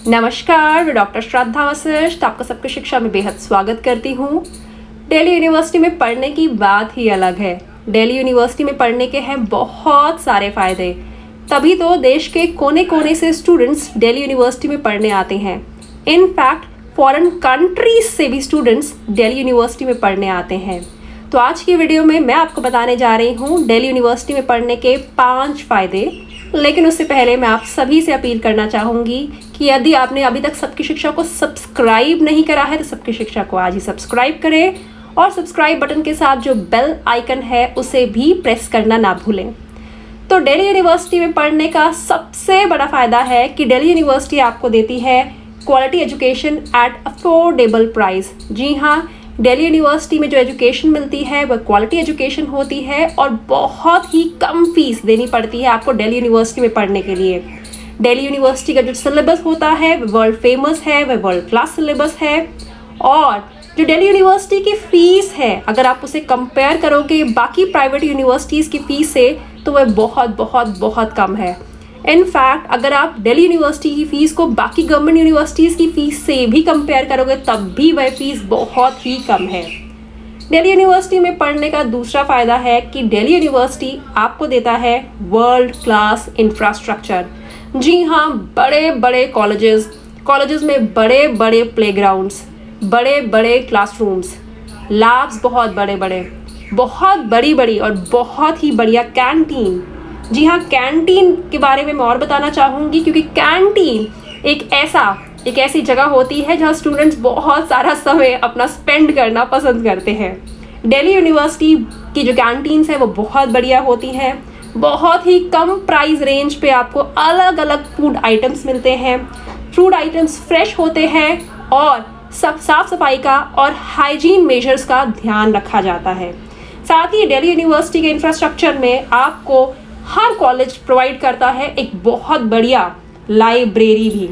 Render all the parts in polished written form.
नमस्कार, मैं डॉक्टर श्रद्धा वशिष्ठ आपका सबकी शिक्षा में बेहद स्वागत करती हूँ। दिल्ली यूनिवर्सिटी में पढ़ने की बात ही अलग है। दिल्ली यूनिवर्सिटी में पढ़ने के हैं बहुत सारे फ़ायदे, तभी तो देश के कोने कोने से स्टूडेंट्स दिल्ली यूनिवर्सिटी में पढ़ने आते हैं। इनफैक्ट फॉरेन कंट्रीज से भी स्टूडेंट्स दिल्ली यूनिवर्सिटी में पढ़ने आते हैं। तो आज की वीडियो में मैं आपको बताने जा रही हूँ दिल्ली यूनिवर्सिटी में पढ़ने के 5 फ़ायदे। लेकिन उससे पहले मैं आप सभी से अपील करना चाहूँगी कि यदि आपने अभी तक सबकी शिक्षा को सब्सक्राइब नहीं करा है तो सबकी शिक्षा को आज ही सब्सक्राइब करें और सब्सक्राइब बटन के साथ जो बेल आइकन है उसे भी प्रेस करना ना भूलें। तो दिल्ली यूनिवर्सिटी में पढ़ने का सबसे बड़ा फ़ायदा है कि दिल्ली यूनिवर्सिटी आपको देती है quality education at affordable price. जी हाँ, दिल्ली यूनिवर्सिटी में जो एजुकेशन मिलती है वह क्वालिटी एजुकेशन होती है और बहुत ही कम फीस देनी पड़ती है आपको दिल्ली यूनिवर्सिटी में पढ़ने के लिए। दिल्ली यूनिवर्सिटी का जो सिलेबस होता है वह वर्ल्ड फेमस है, वह वर्ल्ड क्लास सिलेबस है। और जो दिल्ली यूनिवर्सिटी की फ़ीस है, अगर आप उसे कंपेयर करोगे बाकी प्राइवेट यूनिवर्सिटीज़ की फ़ीस से, तो वह बहुत बहुत बहुत कम है। इनफैक्ट अगर आप दिल्ली यूनिवर्सिटी की फ़ीस को बाकी गवर्नमेंट यूनिवर्सिटीज़ की फ़ीस से भी कंपेयर करोगे तब भी वह फ़ीस बहुत ही कम है। दिल्ली यूनिवर्सिटी में पढ़ने का दूसरा फ़ायदा है कि दिल्ली यूनिवर्सिटी आपको देता है वर्ल्ड क्लास इंफ्रास्ट्रक्चर। जी हाँ, बड़े बड़े कॉलेजेस में बड़े बड़े प्लेग्राउंड्स, बड़े बड़े क्लासरूम्स, लैब्स बहुत बड़े बड़े, बहुत बड़ी बड़ी और बहुत ही बढ़िया कैंटीन। जी हाँ, कैंटीन के बारे में मैं और बताना चाहूँगी क्योंकि कैंटीन एक ऐसी जगह होती है जहाँ स्टूडेंट्स बहुत सारा समय अपना स्पेंड करना पसंद करते हैं। दिल्ली यूनिवर्सिटी की जो कैंटीन्स है वो बहुत बढ़िया होती हैं। बहुत ही कम प्राइस रेंज पे आपको अलग अलग फूड आइटम्स मिलते हैं। फूड आइटम्स फ्रेश होते हैं और साफ सफाई का और हाइजीन मेजर्स का ध्यान रखा जाता है। साथ ही दिल्ली यूनिवर्सिटी के इंफ्रास्ट्रक्चर में आपको हर कॉलेज प्रोवाइड करता है एक बहुत बढ़िया लाइब्रेरी भी।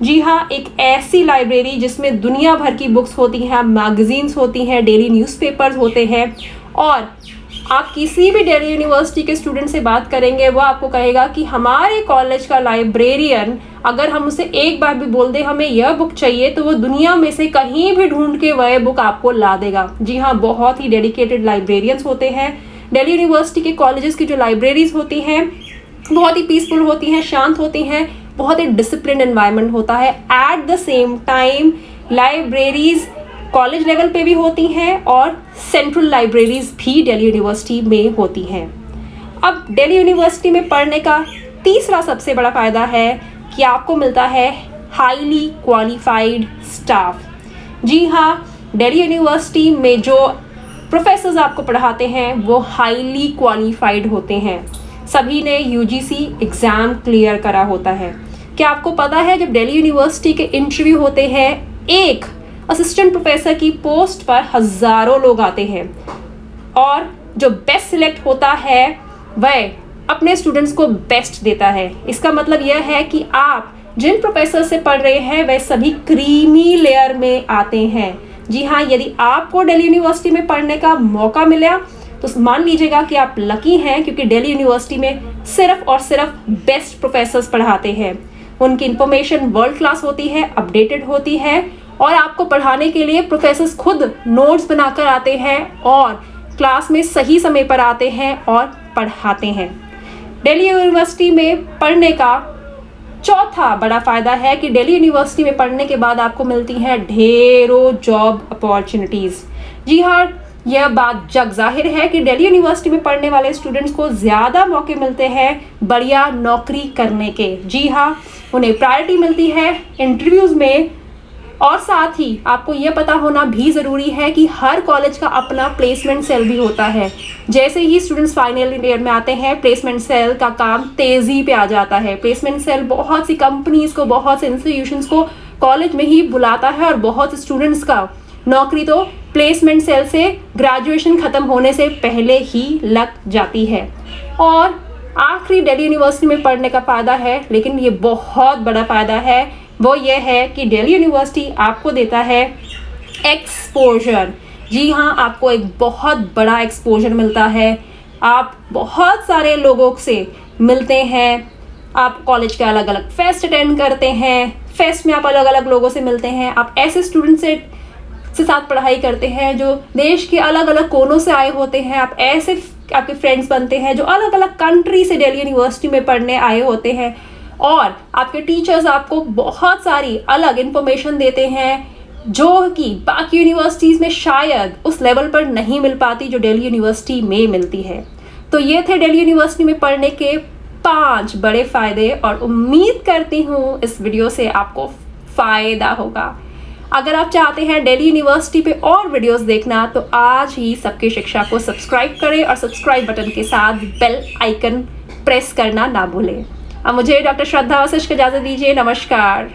जी हाँ, एक ऐसी लाइब्रेरी जिसमें दुनिया भर की बुक्स होती हैं, मैगजीन्स होती हैं, डेली न्यूज़पेपर्स होते हैं। और आप किसी भी दिल्ली यूनिवर्सिटी के स्टूडेंट से बात करेंगे वो आपको कहेगा कि हमारे कॉलेज का लाइब्रेरियन, अगर हम उसे एक बार भी बोल दें हमें यह बुक चाहिए, तो वो दुनिया में से कहीं भी ढूंढ के वह बुक आपको ला देगा। जी हाँ, बहुत ही डेडिकेटेड लाइब्रेरियंस होते हैं। दिल्ली यूनिवर्सिटी के कॉलेजेस की जो लाइब्रेरीज होती हैं बहुत ही पीसफुल होती हैं, शांत होती हैं, बहुत ही डिसिप्लिन एनवायरनमेंट होता है। At the same time libraries college level पे भी होती हैं और सेंट्रल लाइब्रेरीज भी दिल्ली यूनिवर्सिटी में होती हैं। अब दिल्ली यूनिवर्सिटी में पढ़ने का तीसरा सबसे बड़ा फ़ायदा है कि आपको मिलता है हाईली क्वालिफाइड स्टाफ। जी हाँ, दिल्ली यूनिवर्सिटी में जो प्रोफेसर्स आपको पढ़ाते हैं वो हाईली क्वालिफाइड होते हैं। सभी ने यूजीसी एग्ज़ाम क्लियर करा होता है। क्या आपको पता है जब दिल्ली यूनिवर्सिटी के इंटरव्यू होते हैं, एक असिस्टेंट प्रोफेसर की पोस्ट पर हज़ारों लोग आते हैं और जो बेस्ट सिलेक्ट होता है वह अपने स्टूडेंट्स को बेस्ट देता है। इसका मतलब यह है कि आप जिन प्रोफेसर से पढ़ रहे हैं वह सभी क्रीमी लेयर में आते हैं। जी हाँ, यदि आपको दिल्ली यूनिवर्सिटी में पढ़ने का मौका मिला तो मान लीजिएगा कि आप लकी हैं, क्योंकि दिल्ली यूनिवर्सिटी में सिर्फ और सिर्फ बेस्ट प्रोफेसर्स पढ़ाते हैं। उनकी इन्फॉर्मेशन वर्ल्ड क्लास होती है, अपडेटेड होती है और आपको पढ़ाने के लिए प्रोफेसर्स खुद नोट्स बनाकर आते हैं और क्लास में सही समय पर आते हैं और पढ़ाते हैं। दिल्ली यूनिवर्सिटी में पढ़ने का चौथा बड़ा फ़ायदा है कि दिल्ली यूनिवर्सिटी में पढ़ने के बाद आपको मिलती हैं ढेरों जॉब अपॉर्चुनिटीज़। जी हाँ, यह बात जग जाहिर है कि दिल्ली यूनिवर्सिटी में पढ़ने वाले स्टूडेंट्स को ज़्यादा मौके मिलते हैं बढ़िया नौकरी करने के। जी हाँ, उन्हें प्रायोरिटी मिलती है इंटरव्यूज़ में। और साथ ही आपको यह पता होना भी ज़रूरी है कि हर कॉलेज का अपना प्लेसमेंट सेल भी होता है। जैसे ही स्टूडेंट्स फाइनल ईयर में आते हैं, प्लेसमेंट सेल का काम तेज़ी पे आ जाता है। प्लेसमेंट सेल बहुत सी कंपनीज़ को, बहुत से इंस्टीट्यूशंस को कॉलेज में ही बुलाता है और बहुत से स्टूडेंट्स का नौकरी तो प्लेसमेंट सेल से ग्रेजुएशन ख़त्म होने से पहले ही लग जाती है। और आखिरी दिल्ली यूनिवर्सिटी में पढ़ने का फ़ायदा है, लेकिन ये बहुत बड़ा फ़ायदा है, वो ये है कि दिल्ली यूनिवर्सिटी आपको देता है एक्सपोजर। जी हाँ, आपको एक बहुत बड़ा एक्सपोजर मिलता है। आप बहुत सारे लोगों से मिलते हैं, आप कॉलेज के अलग अलग फेस्ट अटेंड करते हैं, फेस्ट में आप अलग अलग लोगों से मिलते हैं, आप ऐसे स्टूडेंट से साथ पढ़ाई करते हैं जो देश के अलग अलग कोनों से आए होते हैं, आप ऐसे आपके फ्रेंड्स बनते हैं जो अलग अलग कंट्री से दिल्ली यूनिवर्सिटी में पढ़ने आए होते हैं, और आपके टीचर्स आपको बहुत सारी अलग इंफॉर्मेशन देते हैं जो कि बाकी यूनिवर्सिटीज़ में शायद उस लेवल पर नहीं मिल पाती जो दिल्ली यूनिवर्सिटी में मिलती है। तो ये थे दिल्ली यूनिवर्सिटी में पढ़ने के 5 बड़े फ़ायदे, और उम्मीद करती हूँ इस वीडियो से आपको फ़ायदा होगा। अगर आप चाहते हैं दिल्ली यूनिवर्सिटी पे और वीडियोस देखना तो आज ही सबकी शिक्षा को सब्सक्राइब करें और सब्सक्राइब बटन के साथ बेल आइकन प्रेस करना ना भूलें। अब मुझे डॉक्टर श्रद्धा वशिष्ठ को इजाज़त दीजिए। नमस्कार।